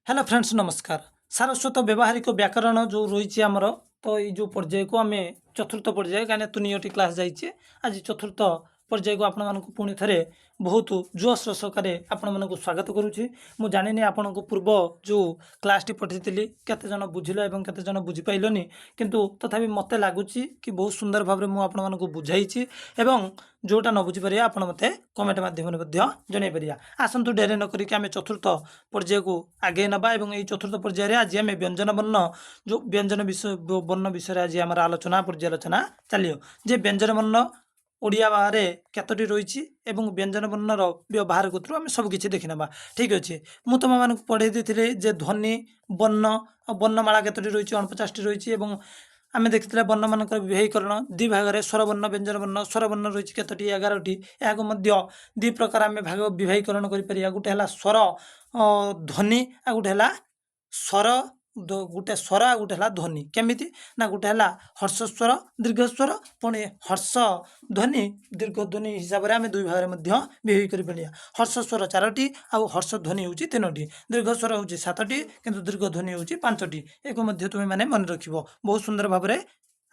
Hello friends नमस्कार। सारस्वत व्यावहारिक व्याकरण जो रही आमर तो ये जो पर्याय को आम चतुर्थ पर्याय कहीं तीन क्लास जाइए आज चतुर्थ पर्याय को आपण मानक पुणी थे बहुत जोश सहकारे आपण मानक स्वागत करुच्ची। मु जानी आपण को पूर्व जो क्लास टी पठेली केतेजन बुझिल और केतेजन बुझीपाइलनि किंतु तथापि मत लगुच कि बहुत सुंदर भाव में मुझे बुझाई एवं जोटा न बुझीपारे आप मत कमेंट मध्यम जन पार। आसतु डेरी नक आम चतुर्थ पर्याय को आगे नवा और ये चतुर्थ पर्याय आज आम व्यंजन वर्ण जो व्यंजन विषय वर्ण विषय आज आम आलोचना पर्यालोचना चलो जे व्यंजन वर्ण ओडिया बाहर केतोटी रही व्यंजन वर्णर व्यवहार को आम सबकि देखी ना। ठीक अच्छे मुझे तुम मैं पढ़े दी ध्वनि वर्ण वर्णमाला केतोटी रही 49 टी रही आम देखते वर्ण मान विभागीकरण दि भाग में स्वरवर्ण व्यंजन वर्ण स्वरवर्ण रही केतोटी 11टी या दि प्रकार आम भाग विभागीकरण कर गोटे है स्वर ध्वनि आ गोटे है स्वर गोटे स्वर आ गोटे है ध्वनि केमिति ना गोटे है हर्ष स्वर दीर्घ स्वर पुणी हर्ष ध्वनि दीर्घ ध्वनि हिसाब से आम दुई भाग में विभाग कर हर्ष स्वर 4टी आउ हर्ष ध्वनि हूँ 3टी दीर्घ स्वर हूँ 7टी किंतु दीर्घ ध्वनि हूँ 5टी एक तुम्हें मैंने मन रख बहुत सुंदर भाव में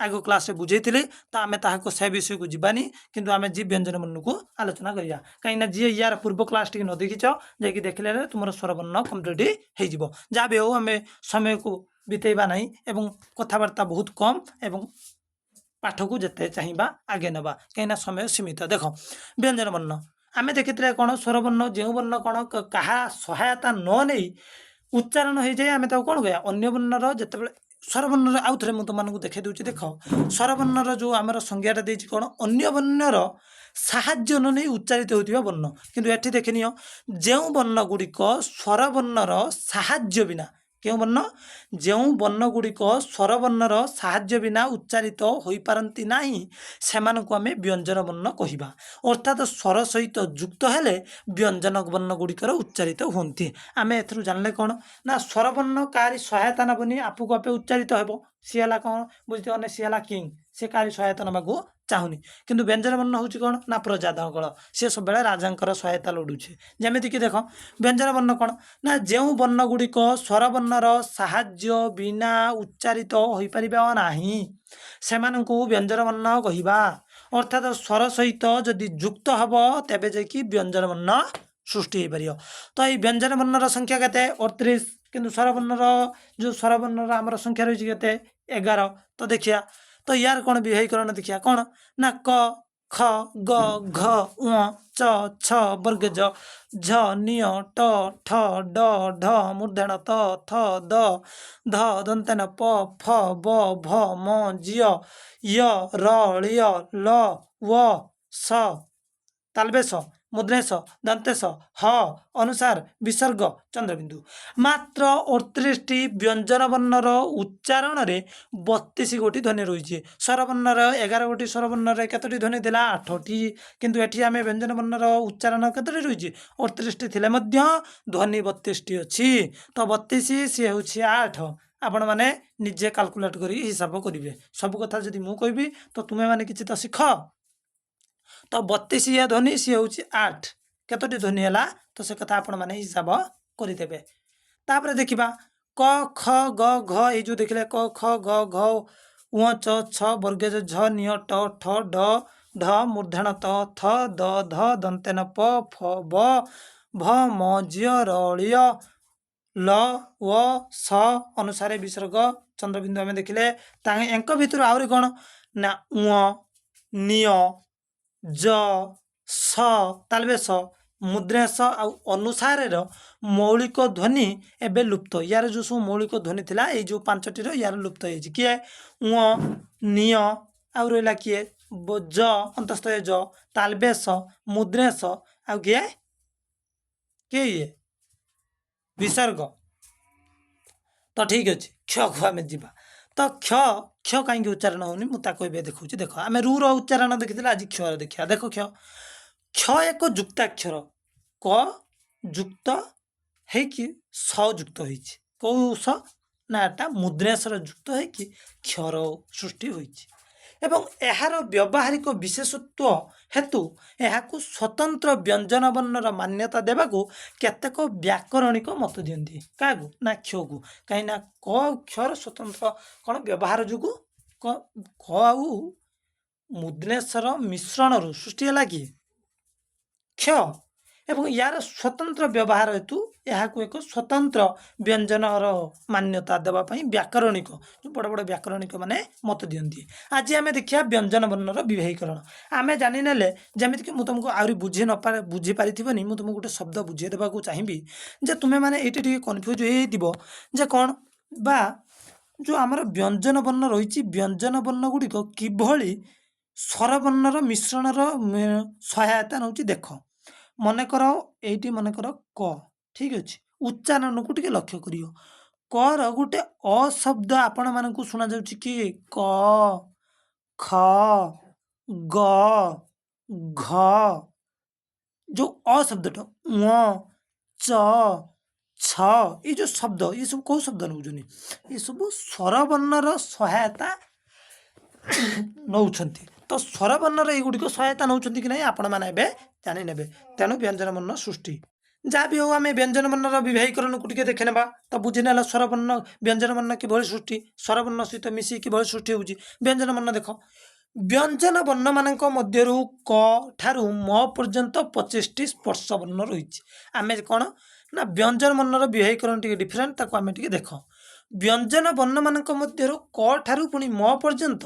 आग क्लास बुझे तो आम ताको से विषय को जीवानी किंतु आम जी व्यंजन वर्ण को आलोचना करिया कहीं जी यार पूर्व क्लास टी न देखीच जाकि देखले तुम स्वरवर्ण कम्प्लीट हो जहाँ भी हो आम समय को बितेबा नहीं एवं कथबार्ता बहुत कम एवं पाठ को जिते चाहिए आगे नवा कहीं समय सीमित देख व्यंजन वर्ण आम देखी कौन स्वरवर्ण जो वर्ण कौन क्या सहायता न नहीं उच्चारण हो जाए आम कौन कह अन्य वर्णर जिते स्वरवर्णर आउ थे मुझे तुमको देखा दूसरी देख स्वरवर्णर जो आम संज्ञाटा देती कौन अन्य वर्णर साहाय्य न नहीं उच्चारित होता वर्ण किंतु एठी देखनी जो वर्ण गुड़िक स्वरवर्णर साहाय्य बिना क्यों वर्ण जो वर्ण गुड़िक स्वरवर्णर साहाय्य बिना उच्चारित हो पारती नहीं से आम व्यंजन वर्ण कहवा अर्थात स्वर सहित युक्त हेले व्यंजन वर्ण गुड़िकर उच्चारित होती आम ए जानले कौन ना स्वरवर्ण कारी सहायता नबनी आपको आपे उच्चारित हो सी है कौन बुझते हैं सी है किंग से कारी सहायता नवाक चाहूनी किंतु व्यंजन वर्ण हूँ कौन ना प्रजा दल सी सब राजा सहायता लोड़ुचे जमीक देख व्यंजन वर्ण कौन ना जो वर्ण गुड़िक स्वरवर्णर साहाय्य बिना उच्चारित हो पार ना से व्यंजन वर्ण कहवा अर्थात स्वर सहित जदि युक्त हम तेज जाकि व्यंजन वर्ण सृष्टि हो पार तो ये व्यंजन वर्णर संख्या के 38 किंतु स्वरवर्णर जो स्वरवर्णर आमर संख्या रही है 11 तो देखिया तो यार कौन विभागीकरण देखिया कौन ना क ख ग घ उ च छ वर्ग ज झ निय ट ठ ड ढ मूर्धन त थ द ध दंतन प फ ब भ म जिय य र ळिय ल व स तालबेश मुद्रेश दंतेश ह अनुसार विसर्ग चंद्रबिंदु मात्र 38 टी व्यंजन वर्णर उच्चारण रे 32 गोटी ध्वनि रही स्वरवर्णर 11 गोटी स्वरवर्णर कतोटी ध्वनि थिला 8टी किंतु एठी आमे व्यंजन वर्णर उच्चारण कतोटी रही 38 टी थिले मध्य ध्वनि 32 टी अछि तो 32 सी होछि 8 आपण माने निजे कैलकुलेट करी हिसाब करिवे सब कथा जदि मु कहबी तो तुमे माने किछि त सिख तो 32 या ध्वनि सी हूँ 8 कतोटी ध्वनि है तो से कथा आपण मैंने हिसाब करदे तापर देखा क ख ग घ ये जो देखले क ख ग घ उ च छ वर्ग झ निय ट ठ ड ढ मूर्धन त थ द ध दंतेन प फ ब भ म जिय रलिय ल व स अनुसार विसर्ग चंद्रबिंदु आम देखिले भितर आहरी कौन ना उ निय ज स तालबेश मुद्रेश अनुसार मौलिक ध्वनि एवं लुप्त यार जो सब मौलिक ध्वनि थिला ये जो 5टी यार लुप्त हो किए उ निय आउ रहा किए ज अंतस्थ ज तालबेश मुद्रेश आउ किए किए ये विसर्ग तो ठीक अच्छे क्ष को आम जा तो क्ष क्ष कहीं उच्चारण होनी मुझे कहबे देखा देख आम रू उच्चारण देखी आज क्षर देखा देख क्ष क्ष एक युक्ताक्षर क युक्त है सयुक्त कौ स ना मुद्रेशर युक्त है क्षर सृष्टि होती ଏବଂ ଏହାର ବ୍ୟବହାରିକ ବିଶେଷତ୍ୱ ହେତୁ ଏହାକୁ ସ୍ୱତନ୍ତ୍ର ବ୍ୟଞ୍ଜନ ବର୍ଣ୍ଣର ମାନ୍ୟତା ଦେବାକୁ କେତେକ ବ୍ୟାକରଣିକ ମତ ଦିଅନ୍ତି। କାହାକୁ? ନା କ୍ଷକୁ। କାହିଁକିନା କ ଆଉ କ୍ଷର ସ୍ୱତନ୍ତ୍ର କ'ଣ ବ୍ୟବହାର ଯୋଗୁଁ କ ଆଉ ମୁଦ୍ରେଶର ମିଶ୍ରଣରୁ ସୃଷ୍ଟି ହେଲା କି କ୍ଷ, ଏବଂ ୟାର ସ୍ୱତନ୍ତ୍ର ବ୍ୟବହାର ହେତୁ ଏହାକୁ ଏକ ସ୍ୱତନ୍ତ୍ର ବ୍ୟଞ୍ଜନର ମାନ୍ୟତା ଦେବା ପାଇଁ ବ୍ୟାକରଣିକ ଯେଉଁ ବଡ଼ ବଡ଼ ବ୍ୟାକରଣିକ ମାନେ ମତ ଦିଅନ୍ତି। ଆଜି ଆମେ ଦେଖିବା ବ୍ୟଞ୍ଜନ ବର୍ଣ୍ଣର ବିବାହୀକରଣ। ଆମେ ଜାଣିନେଲେ ଯେମିତିକି ମୁଁ ତୁମକୁ ଆହୁରି ବୁଝିପାରିଥିବନି, ମୁଁ ତୁମକୁ ଗୋଟେ ଶବ୍ଦ ବୁଝେଇ ଦେବାକୁ ଚାହିଁବି ଯେ ତୁମେମାନେ ଏଇଠି ଟିକେ କନଫ୍ୟୁଜ୍ ହେଇଯାଇଥିବ ଯେ କ'ଣ ବା ଯେଉଁ ଆମର ବ୍ୟଞ୍ଜନ ବର୍ଣ୍ଣ ରହିଛି, ବ୍ୟଞ୍ଜନ ବର୍ଣ୍ଣ ଗୁଡ଼ିକ କିଭଳି ସ୍ୱରବର୍ଣ୍ଣର ମିଶ୍ରଣର ସହାୟତା ନେଉଛି। ଦେଖ, ମନେକର ଏଇଠି ମନେକର କ, ଠିକ୍ ଅଛି, ଉଚ୍ଚାରଣକୁ ଟିକେ ଲକ୍ଷ୍ୟ କରିବ। କର ଗୋଟେ ଅ ଶବ୍ଦ ଆପଣମାନଙ୍କୁ ଶୁଣାଯାଉଛି କି କ, ଖ, ଗ, ଘ, ଯେଉଁ ଅ ଶବ୍ଦଟା ଚ, ଛ, ଏଇ ଯେଉଁ ଶବ୍ଦ, ଏସବୁ କେଉଁ ଶବ୍ଦ ନେଉଛନ୍ତି? ଏସବୁ ସ୍ୱରବର୍ଣ୍ଣର ସହାୟତା ନେଉଛନ୍ତି। ତ ସ୍ୱରବର୍ଣ୍ଣର ଏଇଗୁଡ଼ିକ ସହାୟତା ନେଉଛନ୍ତି କି ନାହିଁ ଆପଣମାନେ ଏବେ ଜାଣିନେବେ। ତେଣୁ ବ୍ୟଞ୍ଜନ ବର୍ଣ୍ଣ ସୃଷ୍ଟି ଯାହା ବି ହେଉ, ଆମେ ବ୍ୟଞ୍ଜନ ବର୍ଣ୍ଣର ବିବାହୀକରଣକୁ ଟିକେ ଦେଖି ନେବା। ତ ବୁଝିନେଲା ସ୍ୱରବର୍ଣ୍ଣ ବ୍ୟଞ୍ଜନ ବର୍ଣ୍ଣ କିଭଳି ସୃଷ୍ଟି, ସ୍ୱରବର୍ଣ୍ଣ ସହିତ ମିଶି କିଭଳି ସୃଷ୍ଟି ହେଉଛି। ବ୍ୟଞ୍ଜନ ବର୍ଣ୍ଣ ଦେଖ, ବ୍ୟଞ୍ଜନ ବର୍ଣ୍ଣମାନଙ୍କ ମଧ୍ୟରୁ କ ଠାରୁ ମ ପର୍ଯ୍ୟନ୍ତ 25ଟି ସ୍ପର୍ଶ ବର୍ଣ୍ଣ ରହିଛି। ଆମେ କ'ଣ ନା ବ୍ୟଞ୍ଜନ ବର୍ଣ୍ଣର ବିବାହୀକରଣ ଟିକେ ଡିଫରେଣ୍ଟ, ତାକୁ ଆମେ ଟିକେ ଦେଖ। ବ୍ୟଞ୍ଜନ ବର୍ଣ୍ଣମାନଙ୍କ ମଧ୍ୟରୁ କ ଠାରୁ ପୁଣି ମ ପର୍ଯ୍ୟନ୍ତ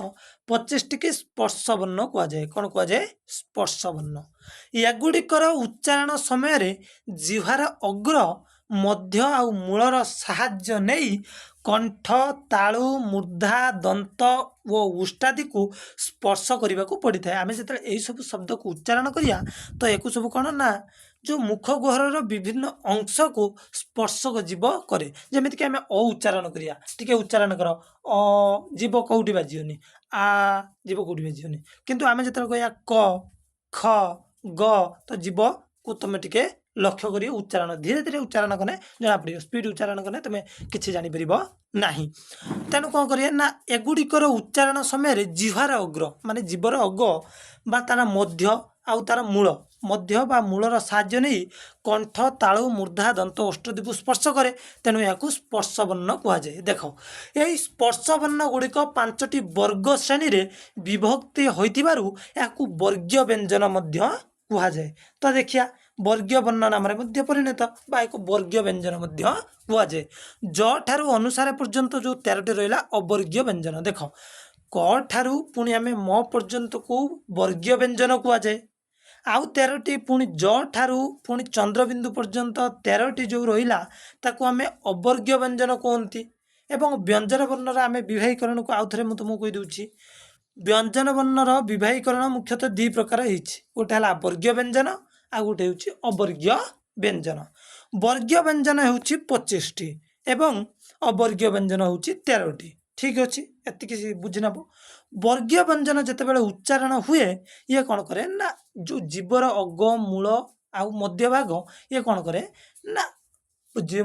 25ଟିକି ସ୍ପର୍ଶ ବର୍ଣ୍ଣ କୁହାଯାଏ। କ'ଣ କୁହାଯାଏ? ସ୍ପର୍ଶ ବର୍ଣ୍ଣ। ଏଗୁଡ଼ିକର ଉଚ୍ଚାରଣ ସମୟରେ ଜିହ୍ବାର ଅଗ୍ର, ମଧ୍ୟ ଆଉ ମୂଳର ସାହାଯ୍ୟ ନେଇ କଣ୍ଠ, ତାଳୁ, ମୂର୍ଦ୍ଧା, ଦନ୍ତ ଓ ଉଷ୍ଟାଦିକୁ ସ୍ପର୍ଶ କରିବାକୁ ପଡ଼ିଥାଏ। ଆମେ ଯେତେବେଳେ ଏହିସବୁ ଶବ୍ଦକୁ ଉଚ୍ଚାରଣ କରିବା ତ ଏକୁ ସବୁ କ'ଣ ନା ଯେଉଁ ମୁଖ ଗୁହରର ବିଭିନ୍ନ ଅଂଶକୁ ସ୍ପର୍ଶ ଜୀବ କରେ। ଯେମିତିକି ଆମେ ଅ ଉଚ୍ଚାରଣ କରିବା, ଟିକେ ଉଚ୍ଚାରଣ କର, ଅ ଜୀବ କେଉଁଠି ବାଜିବନି, ଆ ଜୀବ କେଉଁଠି ବାଜିବନି। କିନ୍ତୁ ଆମେ ଯେତେବେଳେ କହିବା କ, ଖ, ଗ, ତ ଜୀବକୁ ତୁମେ ଟିକେ ଲକ୍ଷ୍ୟ କରି ଉଚ୍ଚାରଣ ଧୀରେ ଧୀରେ ଉଚ୍ଚାରଣ କଲେ ଜଣାପଡ଼ିବ। ସ୍ପିଡ଼ ଉଚ୍ଚାରଣ କଲେ ତୁମେ କିଛି ଜାଣିପାରିବ ନାହିଁ। ତେଣୁ କ'ଣ କରିବା ନା ଏଗୁଡ଼ିକର ଉଚ୍ଚାରଣ ସମୟରେ ଜିହ୍ବାର ଅଗ୍ର ମାନେ ଜୀବର ଅଗ ବା ତାର ମଧ୍ୟ ଆଉ ତାର ମୂଳ, ମଧ୍ୟ ବା ମୂଳର ସାହାଯ୍ୟ ନେଇ କଣ୍ଠ, ତାଳୁ, ମୂର୍ଦ୍ଧା, ଦନ୍ତ, ଓଷ୍ଠଦିକୁ ସ୍ପର୍ଶ କରେ। ତେଣୁ ଏହାକୁ ସ୍ପର୍ଶ ବର୍ଣ୍ଣ କୁହାଯାଏ। ଦେଖ, ଏହି ସ୍ପର୍ଶ ବର୍ଣ୍ଣ ଗୁଡ଼ିକ 5ଟି ବର୍ଗ ଶ୍ରେଣୀରେ ବିଭକ୍ତି ହୋଇଥିବାରୁ ଏହାକୁ ବର୍ଗୀୟ ବ୍ୟଞ୍ଜନ ମଧ୍ୟ କୁହାଯାଏ। ତ ଦେଖିବା, ବର୍ଗୀୟ ବର୍ଣ୍ଣ ନାମରେ ମଧ୍ୟ ପରିଣତ ବା ଏକ ବର୍ଗୀୟ ବ୍ୟଞ୍ଜନ ମଧ୍ୟ କୁହାଯାଏ। ଜ ଠାରୁ ଅନୁସାରେ ପର୍ଯ୍ୟନ୍ତ ଯେଉଁ 13ଟି ରହିଲା ଅବର୍ଗୀୟ ବ୍ୟଞ୍ଜନ। ଦେଖ, କ ଠାରୁ ପୁଣି ଆମେ ମ ପର୍ଯ୍ୟନ୍ତକୁ ବର୍ଗୀୟ ବ୍ୟଞ୍ଜନ କୁହାଯାଏ। ଆଉ 13ଟି ପୁଣି ଜ ଠାରୁ ପୁଣି ଚନ୍ଦ୍ରବିନ୍ଦୁ ପର୍ଯ୍ୟନ୍ତ 13ଟି ଯେଉଁ ରହିଲା ତାକୁ ଆମେ ଅବର୍ଗୀୟ ବ୍ୟଞ୍ଜନ କୁହନ୍ତି। ଏବଂ ବ୍ୟଞ୍ଜନ ବର୍ଣ୍ଣର ଆମେ ବିବାହୀକରଣକୁ ଆଉ ଥରେ ମୁଁ ତୁମକୁ କହିଦେଉଛି। ବ୍ୟଞ୍ଜନ ବର୍ଣ୍ଣର ବିବାହୀକରଣ ମୁଖ୍ୟତଃ 2 ପ୍ରକାର ହେଇଛି। ଗୋଟେ ହେଲା ବର୍ଗୀୟ ବ୍ୟଞ୍ଜନ, ଆଉ ଗୋଟେ ହେଉଛି ଅବର୍ଗୀୟ ବ୍ୟଞ୍ଜନ। ବର୍ଗୀୟ ବ୍ୟଞ୍ଜନ ହେଉଛି 25ଟି ଏବଂ ଅବର୍ଗୀୟ ବ୍ୟଞ୍ଜନ ହେଉଛି 13ଟି। ଠିକ୍ ଅଛି, ଏତିକି ବୁଝିନେବ। ବର୍ଗୀୟ ବ୍ୟଞ୍ଜନ ଯେତେବେଳେ ଉଚ୍ଚାରଣ ହୁଏ, ଇଏ କ'ଣ କରେ ନା ଯେଉଁ ଜୀବର ଅଗ, ମୂଳ ଆଉ ମଧ୍ୟଭାଗ ଇଏ କ'ଣ କରେ ନା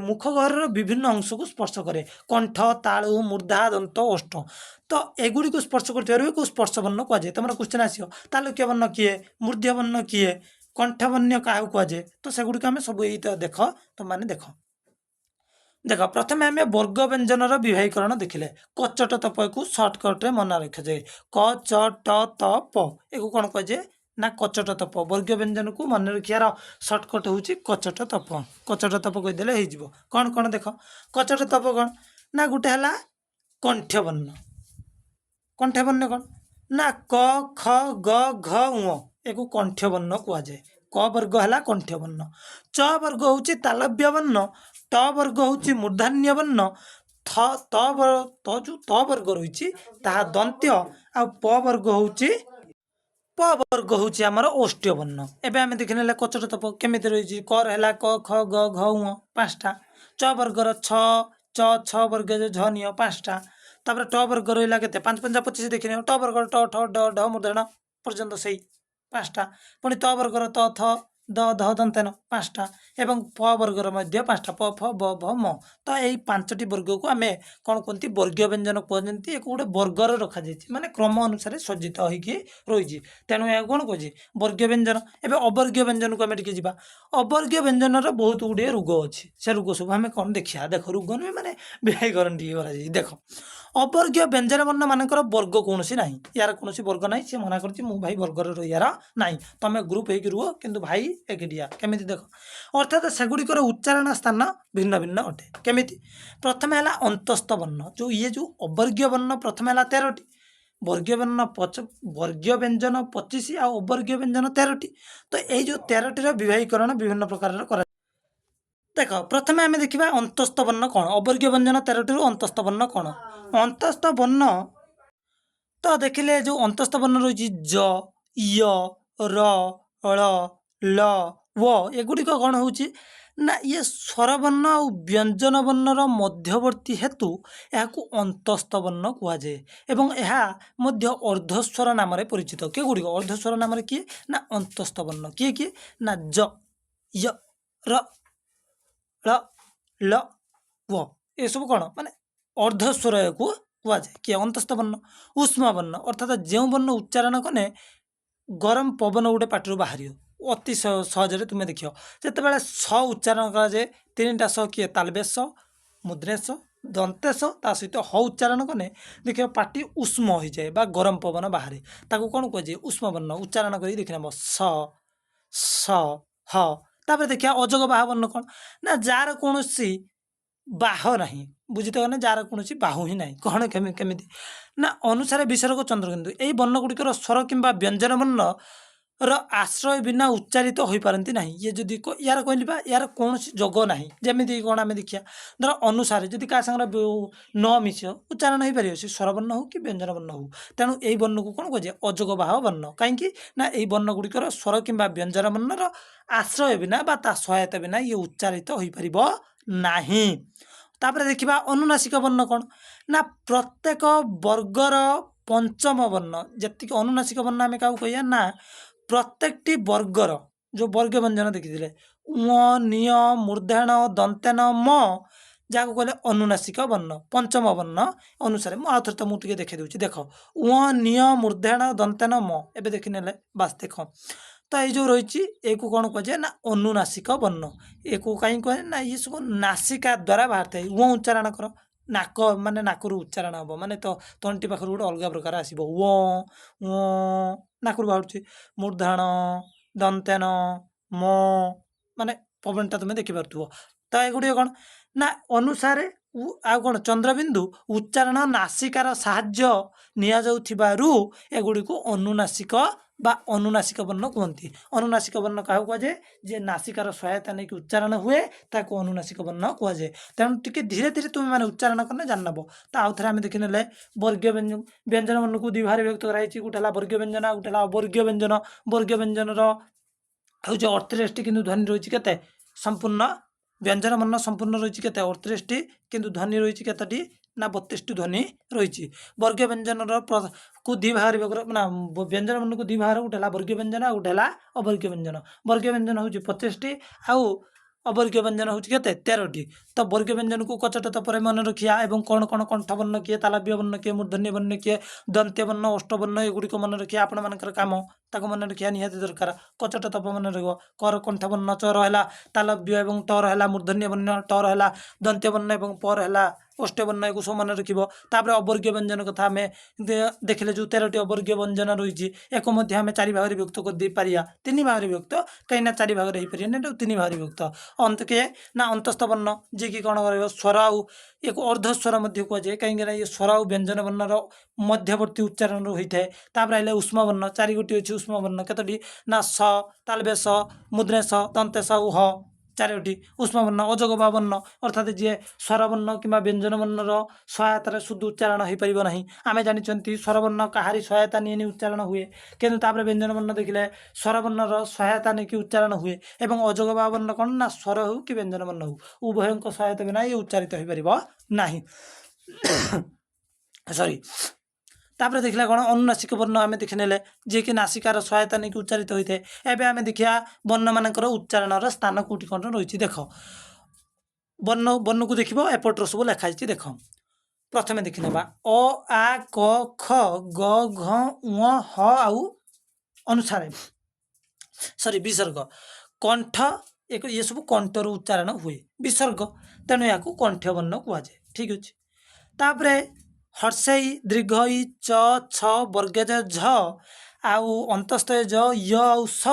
ମୁଖ ଗହ୍ୱରର ବିଭିନ୍ନ ଅଂଶକୁ ସ୍ପର୍ଶ କରେ। କଣ୍ଠ, ତାଳୁ, ମୂର୍ଦ୍ଧା, ଦନ୍ତ, ଓଷ୍ଠ, ତ ଏଗୁଡ଼ିକୁ ସ୍ପର୍ଶ କରୁଥିବାରୁ ଏକୁ ସ୍ପର୍ଶ ବର୍ଣ୍ଣ କୁହାଯାଏ। ତମର କ୍ୱେଶ୍ଚନ୍ ଆସିବ ତାଲୁକ୍ୟ ବର୍ଣ୍ଣ କିଏ, ମୂର୍ଦ୍ଧ୍ୟ ବର୍ଣ୍ଣ କିଏ, କଣ୍ଠ ବର୍ଣ୍ଣ କାହାକୁ କୁହାଯାଏ? ତ ସେଗୁଡ଼ିକ ଆମେ ସବୁ ଏଇ ଦେଖ, ତୁମମାନେ ଦେଖ। ପ୍ରଥମେ ଆମେ ବର୍ଗ ବ୍ୟଞ୍ଜନର ବିବାହୀକରଣ ଦେଖିଲେ। କଚଟ ତପକୁ ସର୍ଟକଟ୍ରେ ମନେ ରଖାଯାଏ। କ, ଚ, ଟ, ତ, ପ, ଏକୁ କ'ଣ କୁହାଯାଏ ନା କଚଟ ତପ। ବର୍ଗ ବ୍ୟଞ୍ଜନକୁ ମନେ ରଖିବାର ସର୍ଟକଟ୍ ହେଉଛି କଚଟ ତପ। କଚଟ ତପ କହିଦେଲେ ହେଇଯିବ। କ'ଣ କ'ଣ ଦେଖ, କଚଟ ତପ କ'ଣ ନା ଗୋଟେ ହେଲା କଣ୍ଠ ବର୍ଣ୍ଣ। କଣ୍ଠ ବର୍ଣ୍ଣ କ'ଣ ନା କ, ଖ, ଗ, ଘ, ଙ, ଏକୁ କଣ୍ଠ ବର୍ଣ୍ଣ କୁହାଯାଏ। କ ବର୍ଗ ହେଲା କଣ୍ଠ ବର୍ଣ୍ଣ। ଚ ବର୍ଗ ହେଉଛି ତାଲବ୍ୟ ବର୍ଣ୍ଣ। ଟ ବର୍ଗ ହେଉଛି ମୂର୍ଦ୍ଧନ୍ୟ ବର୍ଣ୍ଣ। ଯେଉଁ ତ ବର୍ଗ ରହିଛି ତାହା ଦନ୍ତ୍ୟ, ଆଉ ପ ବର୍ଗ ହେଉଛି ଆମର ଓଷ୍ଠ୍ୟ ବର୍ଣ୍ଣ। ଏବେ ଆମେ ଦେଖିନେଲେ କଚଟ ତପ କେମିତି ରହିଛି। କର ହେଲା କ, ଖ, ଗ, ଘ, ଙ 5ଟା। ଚ ବର୍ଗର ଛ, ଚ, ଛ ବର୍ଗ ଝ, ନିଅ 5ଟା। ତାପରେ ଟ ବର୍ଗ ରହିଲା କେତେ, 5 5 25 ଦେଖିନିଅ। ଟ ବର୍ଗର ଟ, ଠ, ଡ, ଢ, ମୂର୍ଦ୍ଧନ ପର୍ଯ୍ୟନ୍ତ ସେଇ 5ଟା। ପୁଣି ତ ବର୍ଗର ତ, ଥ, ଦ ଧ ଦନ୍ତେନ 5ଟା ଏବଂ ପ ବର୍ଗର ମଧ୍ୟ 5ଟା ପ ଫ ବ ଭ ମ। ତ ଏଇ 5ଟି ବର୍ଗକୁ ଆମେ କ'ଣ କୁହନ୍ତି ବର୍ଗୀୟ ବ୍ୟଞ୍ଜନ କୁହନ୍ତି। ଏକୁ ଗୋଟେ ବର୍ଗରେ ରଖାଯାଇଛି ମାନେ କ୍ରମ ଅନୁସାରେ ସଜ୍ଜିତ ହୋଇକି ରହିଛି, ତେଣୁ ଏହାକୁ କ'ଣ କୁହାଯାଏ ବର୍ଗୀୟ ବ୍ୟଞ୍ଜନ। ଏବେ ଅବର୍ଗୀୟ ବ୍ୟଞ୍ଜନକୁ ଆମେ ଟିକେ ଯିବା। ଅବର୍ଗୀୟ ବ୍ୟଞ୍ଜନର ବହୁତ ଗୁଡ଼ିଏ ରୋଗ ଅଛି, ସେ ରୋଗ ସବୁ ଆମେ କ'ଣ ଦେଖିବା। ଦେଖ ରୋଗ ନୁହେଁ ମାନେ ବ୍ୟାକରଣ ଟିକେ କରାଯାଇଛି। ଦେଖ ଅବର୍ଗୀୟ ବ୍ୟଞ୍ଜନ ବର୍ଣ୍ଣ ମାନଙ୍କର ବର୍ଗ କୌଣସି ନାହିଁ, ୟାର କୌଣସି ବର୍ଗ ନାହିଁ। ସେ ମନା କରୁଛି ମୁଁ ଭାଇ ବର୍ଗରେ ରହିବାର ନାହିଁ, ତମେ ଗ୍ରୁପ ହେଇକି ରୁହ କିନ୍ତୁ ଭାଇ ଏକିଟିଆ। କେମିତି ଦେଖ, ଅର୍ଥାତ୍ ସେଗୁଡ଼ିକର ଉଚ୍ଚାରଣ ସ୍ଥାନ ଭିନ୍ନ ଭିନ୍ନ ଅଟେ। କେମିତି, ପ୍ରଥମେ ହେଲା ଅନ୍ତସ୍ଥ ବର୍ଣ୍ଣ, ଯେଉଁ ଯେଉଁ ଅବର୍ଗୀୟ ବର୍ଣ୍ଣ ପ୍ରଥମେ ହେଲା 13ଟି, ବର୍ଗୀୟ ବ୍ୟଞ୍ଜନ 25 ଆଉ ଅବର୍ଗୀୟ ବ୍ୟଞ୍ଜନ 13ଟି। ତ ଏଇ ଯେଉଁ 13ଟିର ବିଭାଗୀକରଣ ବିଭିନ୍ନ ପ୍ରକାରର କରା। ଦେଖ ପ୍ରଥମେ ଆମେ ଦେଖିବା ଅନ୍ତସ୍ଥ ବର୍ଣ୍ଣ କ'ଣ। ଅବର୍ଗୀୟ ବ୍ୟଞ୍ଜନ 13ଟିରୁ ଅନ୍ତସ୍ଥ ବର୍ଣ୍ଣ କ'ଣ। ଅନ୍ତସ୍ଥ ବର୍ଣ୍ଣ ତ ଦେଖିଲେ ଯେଉଁ ଅନ୍ତସ୍ଥ ବର୍ଣ୍ଣ ରହିଛି ଜ, ୟ, ର, ଳ, ଲ, ୱ, ଏଗୁଡ଼ିକ କ'ଣ ହେଉଛି ନା ଇଏ ସ୍ୱରବର୍ଣ୍ଣ ଆଉ ବ୍ୟଞ୍ଜନ ବର୍ଣ୍ଣର ମଧ୍ୟବର୍ତ୍ତୀ ହେତୁ ଏହାକୁ ଅନ୍ତସ୍ଥ ବର୍ଣ୍ଣ କୁହାଯାଏ ଏବଂ ଏହା ମଧ୍ୟ ଅର୍ଦ୍ଧସ୍ୱର ନାମରେ ପରିଚିତ। କେଗୁଡ଼ିକ ଅର୍ଦ୍ଧସ୍ୱର ନାମରେ କିଏ ନା ଅନ୍ତସ୍ଥ ବର୍ଣ୍ଣ କିଏ କିଏ ନା ଜ, ୟ, ର, ଳ, ଲ, ୱ, ଏସବୁ କ'ଣ ମାନେ ଅର୍ଦ୍ଧସ୍ୱର ଏହାକୁ କୁହାଯାଏ କିଏ ଅନ୍ତସ୍ଥ ବର୍ଣ୍ଣ। ଉଷ୍ମ ବର୍ଣ୍ଣ ଅର୍ଥାତ୍ ଯେଉଁ ବର୍ଣ୍ଣ ଉଚ୍ଚାରଣ କଲେ ଗରମ ପବନ ଗୋଟେ ପାଟିରୁ ବାହାରିବ, ଅତି ସହଜରେ ତୁମେ ଦେଖିବ ଯେତେବେଳେ ସ ଉଚ୍ଚାରଣ କରାଯାଏ 3ଟା ସ କିଏ ତାଲବେଶ, ମୁଦ୍ରେଶ, ଦନ୍ତେଶ, ତା ସହିତ ହ ଉଚ୍ଚାରଣ କଲେ ଦେଖିବ ପାଟି ଉଷ୍ମ ହୋଇଯାଏ ବା ଗରମ ପବନ ବାହାରେ, ତାକୁ କ'ଣ କୁହାଯାଏ ଉଷ୍ମ ବର୍ଣ୍ଣ। ଉଚ୍ଚାରଣ କରି ଦେଖିନେବ ସ, ସ, ହ। ତାପରେ ଦେଖିବା ଅଯୋଗ ବାହ ବର୍ଣ୍ଣ କ'ଣ ନା ଯାହାର କୌଣସି ବାହ ନାହିଁ, ବୁଝିତ ଗଲେ ଯାହାର କୌଣସି ବାହୁ ହିଁ ନାହିଁ। କ'ଣ କେମିତି ନା ଅନୁସାରେ ବିସର୍ଗ ଚନ୍ଦ୍ରବିନ୍ଦୁ ଏହି ବର୍ଣ୍ଣ ଗୁଡ଼ିକର ସ୍ୱର କିମ୍ବା ବ୍ୟଞ୍ଜନ ବର୍ଣ୍ଣର ଆଶ୍ରୟ ବିନା ଉଚ୍ଚାରିତ ହୋଇପାରନ୍ତି ନାହିଁ। ଇଏ ଯଦି ୟାର କହିଲି ବା ୟାର କୌଣସି ଯୋଗ ନାହିଁ। ଯେମିତି କ'ଣ ଆମେ ଦେଖିବା ଧର ଅନୁସାରେ ଯଦି କାହା ସାଙ୍ଗରେ ନ ମିଶିବ ଉଚ୍ଚାରଣ ହୋଇପାରିବ, ସେ ସ୍ୱରବର୍ଣ୍ଣ ହେଉ କି ବ୍ୟଞ୍ଜନ ବର୍ଣ୍ଣ ହେଉ। ତେଣୁ ଏହି ବର୍ଣ୍ଣକୁ କ'ଣ କୁହାଯାଏ ଅଯୋଗ ବାହ ବର୍ଣ୍ଣ। କାହିଁକି ନା ଏହି ବର୍ଣ୍ଣ ଗୁଡ଼ିକର ସ୍ୱର କିମ୍ବା ବ୍ୟଞ୍ଜନ ବର୍ଣ୍ଣର ଆଶ୍ରୟ ବିନା ବା ତା ସହାୟତା ବିନା ଇଏ ଉଚ୍ଚାରିତ ହୋଇପାରିବ ନାହିଁ। ତାପରେ ଦେଖିବା ଅନୁନାସିକ ବର୍ଣ୍ଣ କ'ଣ ନା ପ୍ରତ୍ୟେକ ବର୍ଗର ପଞ୍ଚମ ବର୍ଣ୍ଣ। ଯେତିକି ଅନୁନାସିକ ବର୍ଣ୍ଣ ଆମେ କାହାକୁ କହିବା ନା ପ୍ରତ୍ୟେକଟି ବର୍ଗର ଯେଉଁ ବର୍ଗୀୟ ବ୍ୟଞ୍ଜନ ଦେଖିଥିଲେ ଙ, ନିୟ, ମୂର୍ଦ୍ଧନ, ଦନ୍ତେନ, ମ, ଯାହାକୁ କହିଲେ ଅନୁନାସିକ ବର୍ଣ୍ଣ ପଞ୍ଚମ ବର୍ଣ୍ଣ ଅନୁସାରେ। ମୁଁ ଆଉ ଥରେ ତମକୁ ଟିକେ ଦେଖାଇ ଦେଉଛି। ଦେଖ ଙ, ନିୟ, ମୂର୍ଦ୍ଧନ, ଦନ୍ତେନ, ମ। ଏବେ ଦେଖିନେଲେ ବାସ୍ ଦେଖ। ତ ଏଇ ଯେଉଁ ରହିଛି ଏକୁ କ'ଣ କୁହାଯାଏ ନା ଅନୁନାସିକ ବର୍ଣ୍ଣ। ଏକୁ କାହିଁକି କୁହାଯାଏ ନା ଇଏ ସବୁ ନାସିକା ଦ୍ୱାରା ବାହାରିଥାଏ। ଙ ଉଚ୍ଚାରଣ କର, ନାକ ମାନେ ନାକରୁ ଉଚ୍ଚାରଣ ହେବ ମାନେ ତ ତଣ୍ଟି ପାଖରୁ ଗୋଟେ ଅଲଗା ପ୍ରକାର ଆସିବ ୱ ୱ ନାକରୁ ବାହାରୁଛି। ମୂର୍ଦ୍ଧନ, ଦନ୍ତେନ, ମ ମାନେ ପବନଟା ତୁମେ ଦେଖିପାରୁଥିବ। ତ ଏଗୁଡ଼ିକ କ'ଣ ନା ଅନୁସାରେ ଆଉ କ'ଣ ଚନ୍ଦ୍ରବିନ୍ଦୁ ଉଚ୍ଚାରଣ ନାସିକାର ସାହାଯ୍ୟ ନିଆଯାଉଥିବାରୁ ଏଗୁଡ଼ିକୁ ଅନୁନାସିକ ବା ଅନୁନାସିକ ବର୍ଣ୍ଣ କୁହନ୍ତି। ଅନୁନାସିକ ବର୍ଣ୍ଣ କାହାକୁ କୁହାଯାଏ ଯେ ନାସିକାର ସହାୟତା ନେଇକି ଉଚ୍ଚାରଣ ହୁଏ ତାକୁ ଅନୁନାସିକ ବର୍ଣ୍ଣ କୁହାଯାଏ। ତେଣୁ ଟିକେ ଧୀରେ ଧୀରେ ତୁମେ ମାନେ ଉଚ୍ଚାରଣ କଲେ ଜାଣିନେବ। ତ ଆଉ ଥରେ ଆମେ ଦେଖିନେଲେ ବର୍ଗୀୟ ବ୍ୟଞ୍ଜନ ବର୍ଣ୍ଣକୁ ଦୁଇ ଭାଗରେ ବିଭକ୍ତ କରାଯାଇଛି। ଗୋଟେ ହେଲା ବର୍ଗୀୟ ବ୍ୟଞ୍ଜନ ଆଉ ଗୋଟେ ହେଲା ଅବର୍ଗୀୟ ବ୍ୟଞ୍ଜନ। ବର୍ଗୀୟ ବ୍ୟଞ୍ଜନର ହେଉଛି 38ଟି କିନ୍ତୁ ଧ୍ୱନି ରହିଛି କେତେ ସମ୍ପୂର୍ଣ୍ଣ। ବ୍ୟଞ୍ଜନ ବର୍ଣ୍ଣ ସମ୍ପୂର୍ଣ୍ଣ ରହିଛି କେତେ 38ଟି କିନ୍ତୁ ଧ୍ୱନି ରହିଛି କେତେଟି ନା 32ଟି ଧ୍ୱନି ରହିଛି। ବର୍ଗୀୟ ବ୍ୟଞ୍ଜନର କୁ ଦୁଇ ଭାଗରେ ନା ବ୍ୟଞ୍ଜନ ବର୍ଣ୍ଣକୁ ଦୁଇ ଭାଗରେ ଗୋଟେ ହେଲା ବର୍ଗୀୟ ବ୍ୟଞ୍ଜନ ଆଉ ଗୋଟେ ହେଲା ଅବର୍ଗୀୟ ବ୍ୟଞ୍ଜନ। ବର୍ଗୀୟ ବ୍ୟଞ୍ଜନ ହେଉଛି 25ଟି ଆଉ ଅବର୍ଗୀୟ ବ୍ୟଞ୍ଜନ ହେଉଛି କେତେ 13ଟି। ତ ବର୍ଗୀୟ ବ୍ୟଞ୍ଜନକୁ କଚଟ ପରେ ମନେ ରଖିବା ଏବଂ କ'ଣ କ'ଣ କଣ୍ଠବର୍ଣ୍ଣ କିଏ, ତାଲବ୍ୟ ବର୍ଣ୍ଣ କିଏ, ମୂର୍ଦ୍ଧନ୍ୟ ବର୍ଣ୍ଣ କିଏ, ଦନ୍ତ୍ୟ ବର୍ଣ୍ଣ, ଅଷ୍ଟବର୍ଣ୍ଣ ଏଗୁଡ଼ିକ ମନେ ରଖିବା ଆପଣମାନଙ୍କର କାମ। ତାକୁ ମନେ ରଖିବା ନିହାତି ଦରକାର। କଚଟ ତପ ମନେ ରହିବ। କର କଣ୍ଠବର୍ଣ୍ଣ, ଚର ହେଲା ତାଲବ୍ୟ ଏବଂ ଟର ହେଲା ମୂର୍ଦ୍ଧନ୍ୟ ବର୍ଣ୍ଣ, ଟର ହେଲା ଦନ୍ତ୍ୟ ବର୍ଣ୍ଣ ଏବଂ ପର ହେଲା ଅଷ୍ଟବର୍ଣ୍ଣ। ଏକୁ ସବୁ ମନେ ରଖିବ। ତାପରେ ଅବର୍ଗୀୟ ବ୍ୟଞ୍ଜନ କଥା ଆମେ ଦେଖିଲେ ଯେଉଁ 13ଟି ଅବର୍ଗୀୟ ବ୍ୟଞ୍ଜନ ରହିଛି ଏକୁ ମଧ୍ୟ ଆମେ 4 ଭାଗରେ ବିଭକ୍ତ କରିଦେଇପାରିବା। 3 ଭାଗରେ ବିଭକ୍ତ କାହିଁକିନା 4 ଭାଗରେ ହେଇପାରିବନି, ଏଟାକୁ 3 ଭାଗରେ ବିଭକ୍ତ। କିଏ ନା ଅନ୍ତସ୍ଥ ବର୍ଣ୍ଣ ଯିଏକି କ'ଣ କରିବ ସ୍ୱର ଆଉ ଏକୁ ଅର୍ଦ୍ଧସ୍ୱର ମଧ୍ୟ କୁହାଯାଏ କାହିଁକିନା ଇଏ ସ୍ୱର ଆଉ ବ୍ୟଞ୍ଜନ ବର୍ଣ୍ଣର ମଧ୍ୟବର୍ତ୍ତୀ ଉଚ୍ଚାରଣରୁ ହୋଇଥାଏ। ତାପରେ ଆସିଲେ ଉଷ୍ମ ବର୍ଣ୍ଣ, 4 ଗୋଟି ଅଛି ଉଷ୍ମ ବର୍ଣ୍ଣ କେତୋଟି ନା ସ, ତାଲବେଶ, ମୁଦ୍ରେଶ, ଦନ୍ତେଶ ଆଉ ହ 4ଟି ଉଷ୍ମ ବର୍ଣ୍ଣ। ଅଯୋଗ ବାହ ବର୍ଣ୍ଣ ଅର୍ଥାତ୍ ଯିଏ ସ୍ୱରବର୍ଣ୍ଣ କିମ୍ବା ବ୍ୟଞ୍ଜନ ବର୍ଣ୍ଣର ସହାୟତାରେ ଶୁଦ୍ଧ ଉଚ୍ଚାରଣ ହୋଇପାରିବ ନାହିଁ। ଆମେ ଜାଣିଛନ୍ତି ସ୍ୱରବର୍ଣ୍ଣ କାହାରି ସହାୟତା ନିଏନି ଉଚ୍ଚାରଣ ହୁଏ, କିନ୍ତୁ ତାପରେ ବ୍ୟଞ୍ଜନ ବର୍ଣ୍ଣ ଦେଖିଲେ ସ୍ୱରବର୍ଣ୍ଣର ସହାୟତା ନେଇକି ଉଚ୍ଚାରଣ ହୁଏ ଏବଂ ଅଯୋଗ ବାହ ବର୍ଣ୍ଣ କ'ଣ ନା ସ୍ୱର ହେଉ କି ବ୍ୟଞ୍ଜନ ବର୍ଣ୍ଣ ହେଉ ଉଭୟଙ୍କ ସହାୟତା ବିନା ଇଏ ଉଚ୍ଚାରିତ ହୋଇପାରିବ ନାହିଁ। ସରି। तापर देखला कौन अनुनासिक वर्ण आम देखने जी कि नासिकार सहायता नहीं उच्चारित होता है। एवं आम देखा वर्ण मानकर उच्चारण स्थान कौटी कौन रही देख वर्ण को देख एपटर सब लिखाई देख प्रथम देखने अ आ क ख ग घ उ ह आउ अनुसार सॉरी विसर्ग कंठ एक ये सब कंठर उच्चारण हुए विसर्ग तेणु या कंठ वर्ण कहुए ठीक अच्छे। तापर हर्षई दीर्घई च छ वर्गज झ आउ अंतस्थय ज य आउ स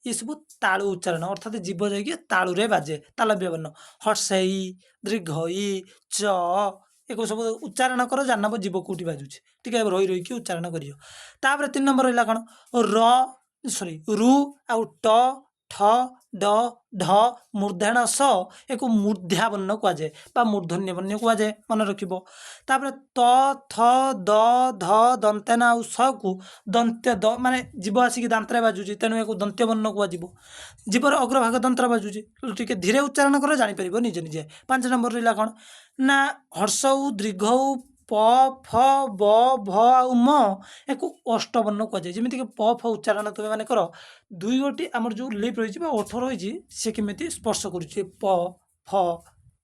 ये सब तालु उच्चारण अर्थात जीव जाइए तालु रे बाजे तालव्य वर्ण हर्षई दीर्घई च एक सब उच्चारण कर जानब जीव कौटी बाजुचे टे रही रही उच्चारण कर। 3 नंबर रहा कौन र सॉरी रु आउ ट ठ ड ढ मूर्धाण स एक मूर्धा वर्ण कहुए मूर्धन्य वर्ण कहुए मन रखिब। तापर त थ द ध दंतेन आउ स को दंत्य द माने जीव आसिक दांतरे बाजुची तेणु एक दंत्य वर्ण कहुए जीवर अग्रभाग दंत्र बाजुची टे धीरे उच्चारण कर जापर निजे निजे। 5 नंबर रहा कौन ना हर्षौ दीर्घ प फ ब भ आउ म एक अष्टवर्ण कहुए जमीक प फ उच्चारण तुम मैंने कर दुई गोटी आमर जो लिप रही ओठ रही सी केमी स्पर्श करुचे प फ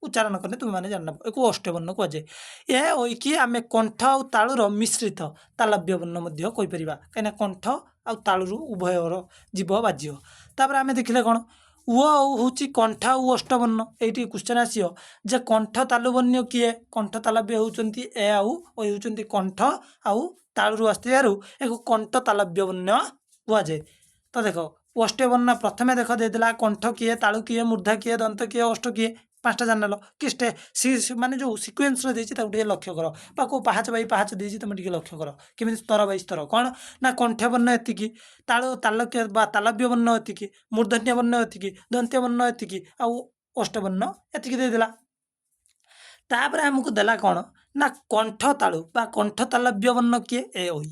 उच्चारण कले तुम मैंने जान एक अष्टवर्ण कहुए। यह होइकी आम कंठ आउ तालुर मिश्रित तालव्य वर्ण कहीपर कहीं कंठ आउ तालुरु उभयर जीव बाज्य। तापर आम देखले कौन उ हूँ कंठ आउ अष्टवर्ण ये क्वेश्चन आसो जे कंठ तालुवर्ण किए कंठ तालव्य होती ए आउ होती कंठ आउ तालुरु आसथिबारु एक कंठ तालव्य वर्ण कहुए। तो देख अष्टवर्ण प्रथमे देख देदेला कंठ किए तालु किए मूर्धा किए दंत किए अष्ट किए 5टा जान कि माने जो सिक्वेन्स टे लक्ष्य कर को पाहाच बै पाहाच देती तुम टे लक्ष्य कर केमी स्तर बै स्तर कौन ना कंठ वर्ण एति तालु तालुक्य तालव्य वर्ण एति मूर्धन्य वर्ण एति दंत्य वर्ण एति आउ अष्टवर्ण एति देदेला। तापर आमको देला कौन ना कंठ तालु बा कंठ तालव्य वर्ण किए ए ओई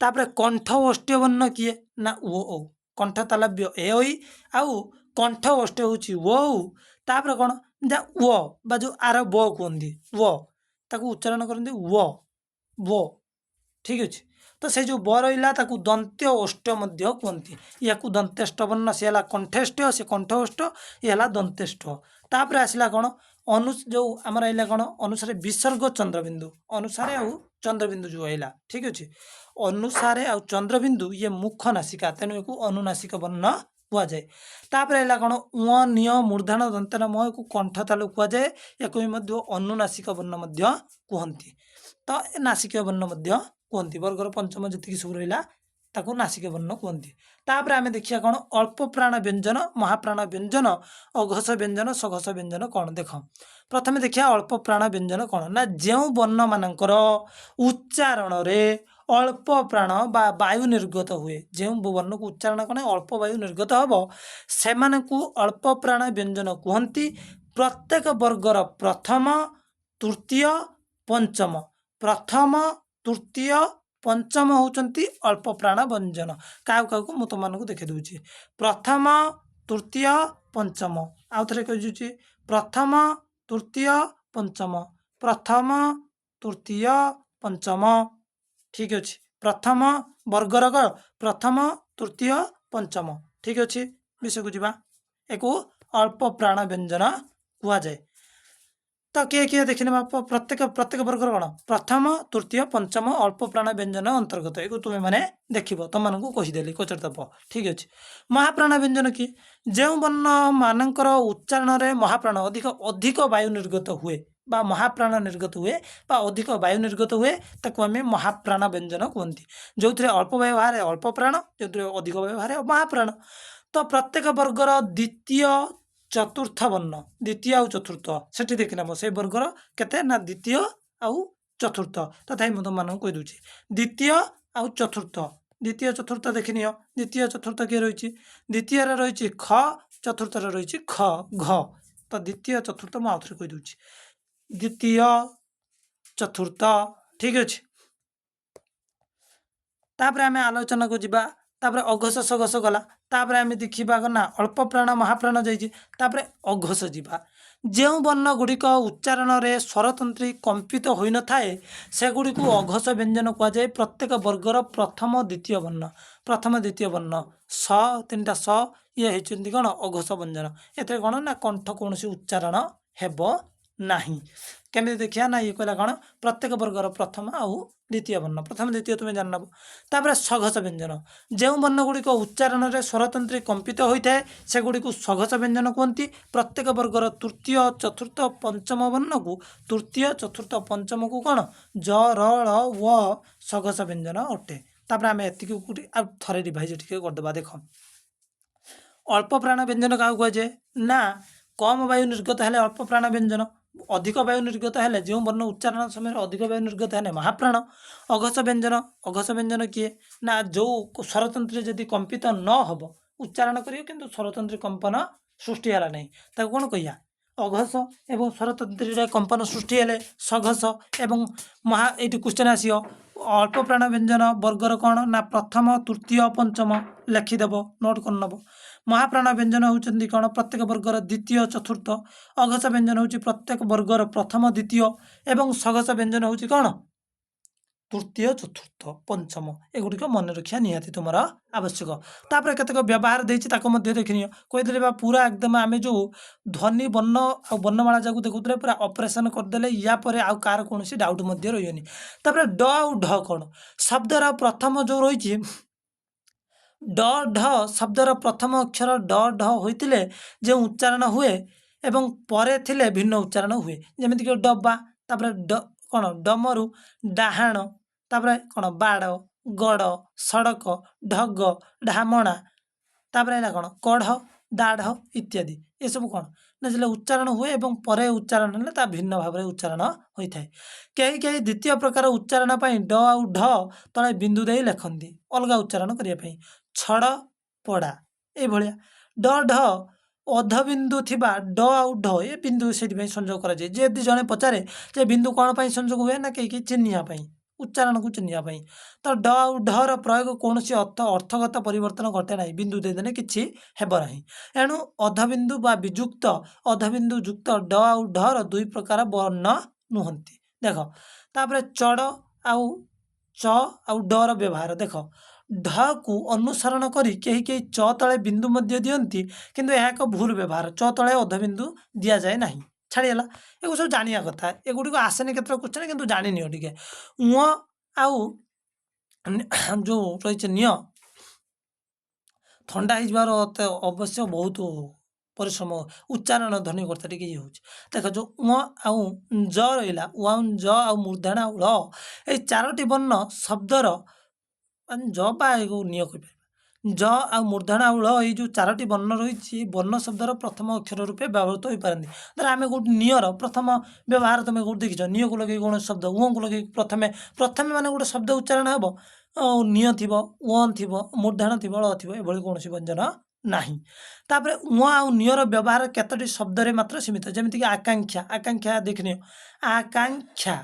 तापर कंठ अष्ट वर्ण किए ना ओ कंठ तालव्य ए ओई आउ कंठ अष्ट हूँ तापर कौन जा व बा जो आर ब कहते व ताकू उच्चारण करते वो ठीक अच्छे। तो से जो ब रहा दंत्य अष्ट कहते या दंतेष्ट वर्ण सी है कंठेष्ट से कंठष्ट ये है दंतेष्ट। तापर आसला कौन अनु जो आम रहा कौन अनुसार विसर्ग चंद्रबिंदु अनुसार आउ चंद्रबिंदु जो है ठीक अच्छे अनुसार आउ चंद्रबिंदु ये मुख नासिका तेणु एक अनुनासिक वर्ण कहुए। तापर है कौन उ निय मूर्धाण दंतन म को कंठ तालु कहुए या अनुनासिक वर्ण कहती तो नासिक वर्ण कहती वर्गर पंचम जी सब रहा ताको नासिक वर्ण कहती। तापर आम देखिए कौन अल्प प्राण व्यंजन महाप्राण व्यंजन अघस व्यंजन सघस व्यंजन कौन देख प्रथम देखिए अल्प प्राण व्यंजन कौन ना जो वर्ण मानकर उच्चारण अल्प प्राण बा वायु निर्गत हुए जो वर्ण को उच्चारण कने अल्प वायु निर्गत हम से अल्प प्राण व्यंजन कहती। प्रत्येक वर्गर प्रथम तृतीय पंचम प्रथम तृतीय पंचम होती अल्प प्राण व्यंजन क्या मुझे तुमको देखे दूची प्रथम तृतीय पंचम आउ थे कही प्रथम तृतीय पंचम प्रथम तृतीय पंचम ठीक अच्छे प्रथम वर्गर प्रथम तृतीय पंचम ठीक अच्छे विषय को जीवा एक अल्प प्राण व्यंजन कहुए। तो किए किए देखने प्रत्येक प्रत्येक वर्गर कौन प्रथम तृतीय पंचम अल्प प्राण व्यंजन अंतर्गत एक तुम्हें मैंने देख तुम मानक कहीदेली कोचरदप ठीक अच्छे। महाप्राण व्यंजन किए जो वर्ण मानकर उच्चारण में महाप्राण अधिक अधिक वायु निर्गत हुए बा महाप्राण निर्गत हुए बा अधिक वायु निर्गत हुए ताको आम महाप्राण व्यंजन कहती जो थे अल्प वायु बाहर अल्प प्राण जो अधिक वायु बाहर महाप्राण। तो प्रत्येक वर्गर द्वितीय चतुर्थ वर्ण द्वितीय आउ चतुर्थ से देखना से वर्गर केते ना द्वितीय आउ चतुर्थ तथा मुझे तुम कही दूसरी द्वितीय आउ चतुर्थ द्वितीय चतुर्थ देखनी द्वितीय चतुर्थ किए रही द्वितीय रही ख चतुर्थ रही ख घ तो द्वितीय चतुर्थ मुझे आउ थे कही दूसरी द्वितीय चतुर्थ ठीक अच्छे। तापर आम आलोचना को जीवा तापर अघस सघस गला तापर आम देखा ना अल्प प्राण महाप्राण जाइए तापर अघस जीवा ଯେଉଁ ବର୍ଣ୍ଣଗୁଡ଼ିକ ଉଚ୍ଚାରଣରେ ସ୍ୱରତନ୍ତ୍ରୀ କମ୍ପିତ ହୋଇନଥାଏ ସେଗୁଡ଼ିକୁ ଅଘୋଷ ବ୍ୟଞ୍ଜନ କୁହାଯାଏ। ପ୍ରତ୍ୟେକ ବର୍ଗର ପ୍ରଥମ ଦ୍ୱିତୀୟ ବର୍ଣ୍ଣ ସ ତିନିଟା ସ ଇଏ ହେଇଛନ୍ତି କ'ଣ ଅଘୋଷ ବ୍ୟଞ୍ଜନ। ଏଥିରେ କ'ଣ ନା କଣ୍ଠ କୌଣସି ଉଚ୍ଚାରଣ ହେବ ନାହିଁ। କେମିତି ଦେଖିବା ନା ଇଏ କହିଲା କ'ଣ ପ୍ରତ୍ୟେକ ବର୍ଗର ପ୍ରଥମ ଆଉ ଦ୍ୱିତୀୟ ବର୍ଣ୍ଣ ପ୍ରଥମ ଦ୍ୱିତୀୟ ତୁମେ ଜାଣିନେବ। ତାପରେ ସଘୋଷ ବ୍ୟଞ୍ଜନ ଯେଉଁ ବର୍ଣ୍ଣଗୁଡ଼ିକ ଉଚ୍ଚାରଣରେ ସ୍ୱରତନ୍ତ୍ରୀ କମ୍ପିତ ହୋଇଥାଏ ସେଗୁଡ଼ିକୁ ସଘୋଷ ବ୍ୟଞ୍ଜନ କୁହନ୍ତି। ପ୍ରତ୍ୟେକ ବର୍ଗର ତୃତୀୟ ଚତୁର୍ଥ ପଞ୍ଚମ ବର୍ଣ୍ଣକୁ ତୃତୀୟ ଚତୁର୍ଥ ପଞ୍ଚମକୁ କ'ଣ ଜ ର ଳ ୱ ସଘୋଷ ବ୍ୟଞ୍ଜନ ଅଟେ। ତାପରେ ଆମେ ଏତିକି ଆଉ ଥରେ ରିଭାଇଜ ଟିକେ କରିଦେବା। ଦେଖ ଅଳ୍ପ ପ୍ରାଣ ବ୍ୟଞ୍ଜନ କାହାକୁ କୁହାଯାଏ ନା କମ୍ ବାୟୁ ନିର୍ଗତ ହେଲେ ଅଳ୍ପ ପ୍ରାଣ ବ୍ୟଞ୍ଜନ, ଅଧିକ ବାୟୁ ନିର୍ଗତ ହେଲେ ଯେଉଁ ବର୍ଣ୍ଣ ଉଚ୍ଚାରଣ ସମୟରେ ଅଧିକ ବାୟୁ ନିର୍ଗତ ହେଲେ ମହାପ୍ରାଣ। ଅଘୋଷ ବ୍ୟଞ୍ଜନ କିଏ ନା ଯେଉଁ ସ୍ୱରତନ୍ତ୍ରୀ ଯଦି କମ୍ପିତ ନ ହେବ ଉଚ୍ଚାରଣ କରିବ କିନ୍ତୁ ସ୍ୱରତନ୍ତ୍ରୀ କମ୍ପନ ସୃଷ୍ଟି ହେଲା ନାହିଁ ତାକୁ କ'ଣ କହିବା ଅଘୋଷ। ଏବଂ ସ୍ୱରତନ୍ତ୍ରୀରେ କମ୍ପନ ସୃଷ୍ଟି ହେଲେ ସଘୋଷ। ଏବଂ ଏଇଠି କ୍ୱେଶ୍ଚନ୍ ଆସିବ ଅଳ୍ପ ପ୍ରାଣ ବ୍ୟଞ୍ଜନ ବର୍ଗର କ'ଣ ନା ପ୍ରଥମ ତୃତୀୟ ପଞ୍ଚମ ଲେଖିଦେବ ନୋଟ୍ କରିନେବ। ମହାପ୍ରାଣ ବ୍ୟଞ୍ଜନ ହେଉଛନ୍ତି କ'ଣ ପ୍ରତ୍ୟେକ ବର୍ଗର ଦ୍ୱିତୀୟ ଚତୁର୍ଥ। ଅଘୋଷ ବ୍ୟଞ୍ଜନ ହେଉଛି ପ୍ରତ୍ୟେକ ବର୍ଗର ପ୍ରଥମ ଦ୍ୱିତୀୟ ଏବଂ ସଘୋଷ ବ୍ୟଞ୍ଜନ ହେଉଛି କ'ଣ ତୃତୀୟ ଚତୁର୍ଥ ପଞ୍ଚମ। ଏଗୁଡ଼ିକ ମନେ ରଖିବା ନିହାତି ତୁମର ଆବଶ୍ୟକ। ତାପରେ କେତେକ ବ୍ୟବହାର ଦେଇଛି ତାକୁ ମଧ୍ୟ ଦେଖିନିଅ। କହିଦେଲେ ବା ପୁରା ଏକଦମ ଆମେ ଯେଉଁ ଧ୍ୱନି ବର୍ଣ୍ଣ ଆଉ ବର୍ଣ୍ଣମାଳା ଯାକୁ ଦେଖୁଥିଲେ ପୁରା ଅପରେସନ୍ କରିଦେଲେ ୟା ପରେ ଆଉ କାହାର କୌଣସି ଡାଉଟ୍ ମଧ୍ୟ ରହିବନି। ତାପରେ ଡ ଆଉ ଢ କ'ଣ ଶବ୍ଦର ପ୍ରଥମ ଯେଉଁ ରହିଛି ଡ ଢ ଶବ୍ଦର ପ୍ରଥମ ଅକ୍ଷର ଡ ଢ ହୋଇଥିଲେ ଯେଉଁ ଉଚ୍ଚାରଣ ହୁଏ ଏବଂ ପରେ ଥିଲେ ଭିନ୍ନ ଉଚ୍ଚାରଣ ହୁଏ। ଯେମିତିକି ଡବା ତାପରେ କ'ଣ ଡମରୁ ଡାହାଣ ତାପରେ କ'ଣ ବାଡ଼ ଗଡ଼ ସଡ଼କ ଢଗ ଢାମଣା ତାପରେ ହେଲା କ'ଣ କଢ଼ ଦାଢ଼ ଇତ୍ୟାଦି। ଏସବୁ କ'ଣ ନା ଯେତେବେଳେ ଉଚ୍ଚାରଣ ହୁଏ ଏବଂ ପରେ ଉଚ୍ଚାରଣ ହେଲେ ତା ଭିନ୍ନ ଭାବରେ ଉଚ୍ଚାରଣ ହୋଇଥାଏ। କେହି ଦ୍ୱିତୀୟ ପ୍ରକାର ଉଚ୍ଚାରଣ ପାଇଁ ଡ ଆଉ ଢ ତଳେ ବିନ୍ଦୁ ଦେଇ ଲେଖନ୍ତି ଅଲଗା ଉଚ୍ଚାରଣ କରିବା ପାଇଁ। ଛଡ଼ ପଡ଼ା ଏଇଭଳିଆ। ଡ ଢ ଅଧବିନ୍ଦୁ ଥିବା ଡ ଆଉ ଢ ଏ ବିନ୍ଦୁ ସେଥିପାଇଁ ସଂଯୋଗ କରାଯାଏ। ଯଦି ଜଣେ ପଚାରେ ଯେ ବିନ୍ଦୁ କ'ଣ ପାଇଁ ସଂଯୋଗ ହୁଏ ନା କେହି ଚିହ୍ନିବା ପାଇଁ ଉଚ୍ଚାରଣକୁ ଚିହ୍ନିବା ପାଇଁ। ତ ଡ ଆଉ ଢର ପ୍ରୟୋଗ କୌଣସି ଅର୍ଥଗତ ପରିବର୍ତ୍ତନ ଘଟେ ନାହିଁ। ବିନ୍ଦୁ ଦେଇଦେଲେ କିଛି ହେବ ନାହିଁ। ଏଣୁ ଅଧବିନ୍ଦୁ ବା ବିଯୁକ୍ତ ଅଧବିନ୍ଦୁ ଯୁକ୍ତ ଡ ଆଉ ଢର ଦୁଇ ପ୍ରକାର ବର୍ଣ୍ଣ ନୁହନ୍ତି। ଦେଖ ତାପରେ ଚଡ଼ ଆଉ ଚ ଆଉ ଡର ବ୍ୟବହାର ଦେଖ ଢକୁ ଅନୁସରଣ କରି କେହି ଚ ତଳେ ବିନ୍ଦୁ ମଧ୍ୟ ଦିଅନ୍ତି କିନ୍ତୁ ଏହା ଏକ ଭୁଲ ବ୍ୟବହାର। ଚ ତଳେ ଅଧବିନ୍ଦୁ ଦିଆଯାଏ ନାହିଁ। ଛାଡ଼ିଗଲା ଏଗୁলো ସବୁ ଜାଣିବା କଥା। ଏଗୁଡ଼ିକ ଆସେନି କେତେଟା କ୍ୱେଶ୍ଚନ୍ କିନ୍ତୁ ଜାଣିନିଅ ଟିକେ। ଉଁ ଆଉ ଯେଉଁ ରହିଛି ନିଅ ଥଣ୍ଡା ହେଇଯିବାର ଅବଶ୍ୟ ବହୁତ ପରିଶ୍ରମ ଉଚ୍ଚାରଣ ଧ୍ୱନି କର୍ତ୍ତା ଟିକେ ଇଏ ହେଉଛି। ଦେଖ ଯେଉଁ ଉଁ ଆଉ ଜ ରହିଲା ଜ ଆଉ ମୂର୍ଦ୍ଧନା ଆଉ ଳ ଏଇ ଚାରୋଟି ବର୍ଣ୍ଣ ଶବ୍ଦର ଜ ବା ନିୟ କହିପାରିବା। ଜ ଆଉ ମୂର୍ଦ୍ଧନା ଆଉ ଳ ଏଇ ଯେଉଁ ଚାରୋଟି ବର୍ଣ୍ଣ ରହିଛି ବର୍ଣ୍ଣ ଶବ୍ଦର ପ୍ରଥମ ଅକ୍ଷର ରୂପେ ବ୍ୟବହୃତ ହୋଇପାରନ୍ତି। ଧର ଆମେ ଗୋଟେ ନିୟର ପ୍ରଥମ ବ୍ୟବହାର ତୁମେ କେଉଁଠି ଦେଖିଛ ନିୟକୁ ଲଗେଇ କୌଣସି ଶବ୍ଦ ଉଁକୁ ଲଗେଇ ପ୍ରଥମେ ମାନେ ଗୋଟେ ଶବ୍ଦ ଉଚ୍ଚାରଣ ହେବ ନିୟ ଥିବ ଉଁ ଥିବ ମୂର୍ଦ୍ଧନା ଥିବ ଳ ଥିବ ଏଭଳି କୌଣସି ବ୍ୟଞ୍ଜନ ନାହିଁ। ତାପରେ ଉଁ ଆଉ ନିୟର ବ୍ୟବହାର କେତୋଟି ଶବ୍ଦରେ ମାତ୍ର ସୀମିତ। ଯେମିତିକି ଆକାଂକ୍ଷା ଦେଖିନିଅ ଆକାଂକ୍ଷା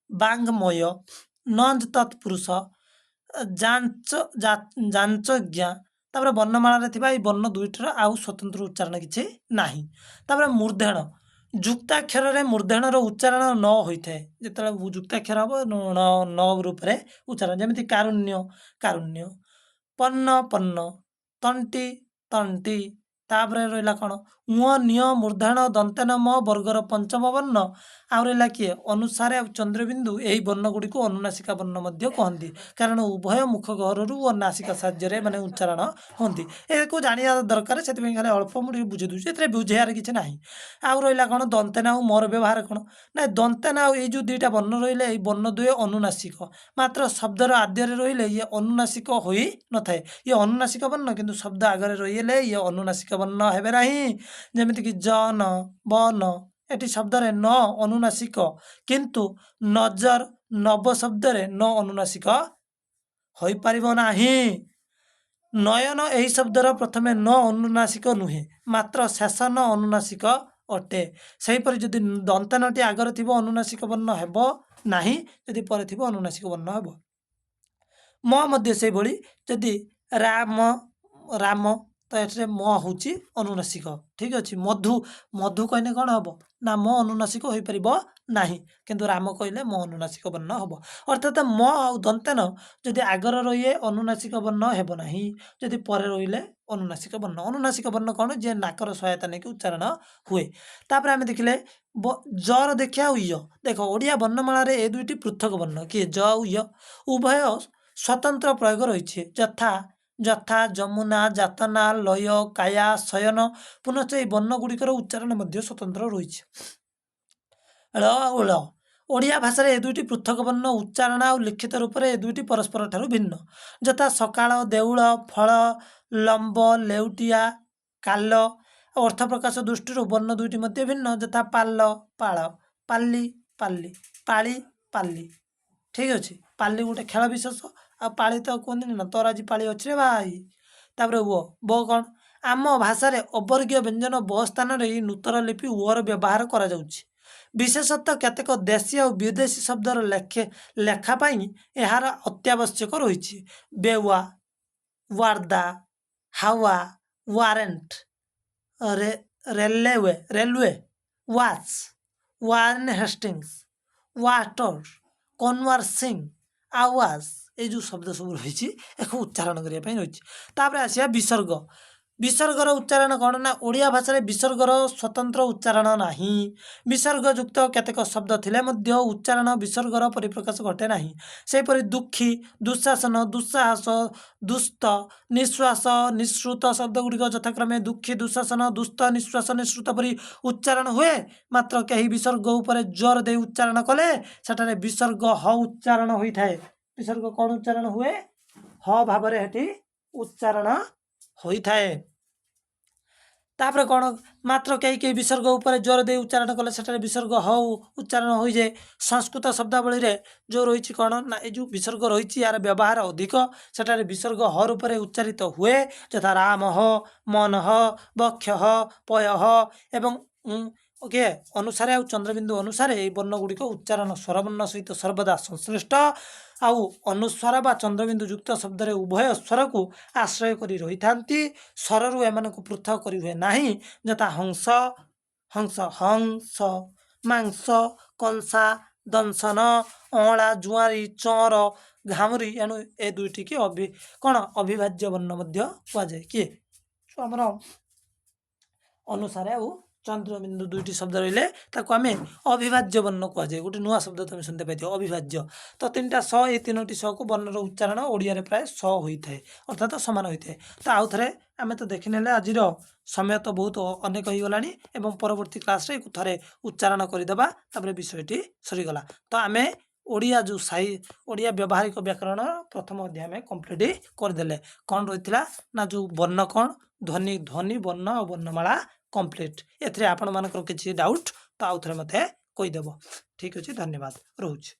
ବାଙ୍ଗ୍ମୟ ନଞ୍ଜ ତତ୍ପୁରୁଷ ଯାଞ୍ଚଜ୍ଞା। ତାପରେ ବର୍ଣ୍ଣମାଳାରେ ଥିବା ଏଇ ବର୍ଣ୍ଣ ଦୁଇଟିର ଆଉ ସ୍ୱତନ୍ତ୍ର ଉଚ୍ଚାରଣ କିଛି ନାହିଁ। ତାପରେ ମୂର୍ଦ୍ଧଣ ଯୁକ୍ତାକ୍ଷରରେ ମୂର୍ଦ୍ଧଣର ଉଚ୍ଚାରଣ ନ ହୋଇଥାଏ। ଯେତେବେଳେ ଯୁକ୍ତାକ୍ଷର ହେବ ନ ରୂପରେ ଉଚ୍ଚାରଣ ଯେମିତି କାରୁଣ୍ୟ ପନ୍ନ ତଣ୍ଟି। ତାପରେ ରହିଲା କ'ଣ ଉଁ ନିୟ ମୂର୍ଦ୍ଧଣ ଦନ୍ତେନ ମ ବର୍ଗର ପଞ୍ଚମ ବର୍ଣ୍ଣ ଆଉ ରହିଲା କିଏ ଅନୁସାରେ ଆଉ ଚନ୍ଦ୍ରବିନ୍ଦୁ ଏହି ବର୍ଣ୍ଣଗୁଡ଼ିକୁ ଅନୁନାସିକା ବର୍ଣ୍ଣ ମଧ୍ୟ କହନ୍ତି କାରଣ ଉଭୟ ମୁଖ ଗହ୍ୱରରୁ ଓ ନାସିକା ସାହାଯ୍ୟରେ ମାନେ ଉଚ୍ଚାରଣ ହୁଅନ୍ତି। ଏହାକୁ ଜାଣିବା ଦରକାର। ସେଥିପାଇଁ ଖାଲି ଅଳ୍ପ ମୁଁ ଟିକେ ବୁଝେଇ ଦେଉଛି ଏଥିରେ ବୁଝେଇବାର କିଛି ନାହିଁ। ଆଉ ରହିଲା କ'ଣ ଦନ୍ତେନା ଆଉ ମୋର ବ୍ୟବହାର କ'ଣ ନା ଦନ୍ତେନା ଆଉ ଏଇ ଯେଉଁ ଦୁଇଟା ବର୍ଣ୍ଣ ରହିଲେ ଏଇ ବର୍ଣ୍ଣ ଦୁଏ ଅନୁନାସିକ ମାତ୍ର ଶବ୍ଦର ଆଦ୍ୟରେ ରହିଲେ ଇଏ ଅନୁନାସିକ ହୋଇନଥାଏ। ଇଏ ଅନୁନାସିକ ବର୍ଣ୍ଣ କିନ୍ତୁ ଶବ୍ଦ ଆଗରେ ରହିଲେ ଇଏ ଅନୁନାସିକ ବର୍ଣ୍ଣ ହେବେ ନାହିଁ। ଯେମିତିକି ଜନ ବନ ଏଠି ଶବ୍ଦରେ ନ ଅନୁନାସିକ କିନ୍ତୁ ନଜର ନବ ଶବ୍ଦରେ ନ ଅନୁନାସିକ ହୋଇପାରିବ ନାହିଁ। ନୟନ ଏହି ଶବ୍ଦର ପ୍ରଥମେ ନ ଅନୁନାସିକ ନୁହେଁ ମାତ୍ର ଶେଷ ନ ଅନୁନାସିକ ଅଟେ। ସେହିପରି ଯଦି ଦନ୍ତାନଟି ଆଗରେ ଥିବ ଅନୁନାସିକ ବର୍ଣ୍ଣ ହେବ ନାହିଁ, ଯଦି ପରେ ଥିବ ଅନୁନାସିକ ବର୍ଣ୍ଣ ହେବ। ମ ମଧ୍ୟ ସେହିଭଳି ଯଦି ରାମ तो ये म हूँ अनुनासिक ठीक अच्छे मधु मधु कहने कौन हम ना म अनुनासिक हो पार ना किंतु राम कहले म अनुनासिक वर्ण हम अर्थात म आउ दंतेन जदि आगर रही अनुनासिक वर्ण हेब ना जदि पर रही अनुनासिक वर्ण कौन जे नाकर सहायता नहीं उच्चारण हुए तापर आम देखिले जर देखिया य देख ओडिया वर्णमाला ए दुईटी पृथक वर्ण किए ज य उभय स्वतंत्र प्रयोग रही यथा यथा जमुना जातना लय काया शयन पुनश्च ये वर्ण गुड़िकर उच्चारण स्वतंत्र रही ଳ ଆଉ ଳ ଓଡ଼ିଆ ଭାଷାରେ ଏ ଦୁଇଟି ପୃଥକ ବର୍ଣ୍ଣ ଉଚ୍ଚାରଣ ଆଉ ଲିଖିତ ରୂପରେ ଏ ଦୁଇଟି ପରସ୍ପର ଠାରୁ ଭିନ୍ନ ଯଥା ସକାଳ ଦେଉଳ ଫଳ ଲମ୍ବ ଲେଉଟିଆ କାଲ ଅର୍ଥ ପ୍ରକାଶ ଦୃଷ୍ଟିରୁ ବର୍ଣ୍ଣ ଦୁଇଟି ମଧ୍ୟ ଭିନ୍ନ ଯଥା ପାଲ ପାଳ ପାଲି ପାଲି ପାଳି ପାଲି ଠିକ୍ ଅଛି ପାଲି ଗୋଟେ ଖେଳ ବିଶେଷ ଆଉ ପାଳି ତ କୁହନ୍ତିନି ନା ତୋର ଆଜି ପାଳି ଅଛି ରେ ଭାଇ ତାପରେ ବ କ'ଣ ଆମ ଭାଷାରେ ଅବର୍ଗୀୟ ବ୍ୟଞ୍ଜନ ବ ସ୍ଥାନରେ ଏହି ନୂତନ ଲିପି ର ବ୍ୟବହାର କରାଯାଉଛି विशेषतः केतेक देशी और विदेशी शब्दर लेखापी यार अत्यावश्यक रही बेवा वार्दा हावा warrant railway railway watch Warren Hastings water conversing आवाज ये जो शब्द सब रही उच्चारण करने रही आसिया विसर्ग विसर्गर उच्चारण कौन ना ओडिया भाषा विसर्गर स्वतंत्र उच्चारण ना विसर्ग युक्त केतेक शब्द थिले मध्य उच्चारण विसर्गर परिप्रकाश घटे ना सेपरि दुखी दुशासन दुस्साहस दुस्त निश्वास निश्रुत शब्द गुड़िक यथाक्रमे दुखी दुशासन दुस्त निश्वास निश्रुत परी उच्चारण हुए मात्र कहीं विसर्ग उपर जोर दे उच्चारण कले सेठारे विसर्ग ह उच्चारण होता है विसर्ग कौन उच्चारण हुए ह भाव उच्चारण होता है तापर कौन मात्र कई कई विसर्ग उपर जोर दे उच्चारण कले सेठारे विसर्ग ह उच्चारण हो जाए संस्कृत शब्दावली रे जो रही कौन ना ये जो विसर्ग रही यार व्यवहार अधिक सेठारे विसर्ग ह रूप उच्चारित हुए यथा राम मन बक्ष पय एवं ओके अनुसार आ चंद्रबिंदु अनुसार ये वर्ण गुड़िक उच्चारण स्वरवर्ण सहित सर्वदा संश्लिष्ट आउ अनुस्वार बा चंद्रबिंदु युक्त शब्द रे उभय स्वर को आश्रय करी रही थांती स्वर रु एमान को पृथक करी हुए नाही जथा हंस हंस हंस मांस कंसा दंशन अँला जुआरी चौर घामुरी एणु ए दुईटी की कौन अविभाज्य वर्ण कहुए किए आमर अनुसार आउ चंद्रबिंदु दुईटी शब्द रही आम अविभाज्य वर्ण कहुए गोटे नुआ शब्द तुम शुनते पाई अविभाज्य तो तीन टा स ये तीनो स को वर्णर उच्चारण ओडिया प्राय स होता है अर्थात सामान होता है तो आउ थे आम तो देखने आज समय तो बहुत अनेक हो गलानी एवं परवर्ती क्लास रे थे उच्चारण करदेबा विषयटी सरीगला तो आम ओडिया जो साई ओडिया व्यवहारिक व्याकरण प्रथम अध्याय में कंप्लीट करदे कौन रही ना जो वर्ण कौन ध्वनि ध्वनि वर्ण और वर्णमाला कंप्लीट एथरे आपण मानकर किसी डाउट तो आउ थे मते कहीदेव ठीक अच्छे धन्यवाद रोच।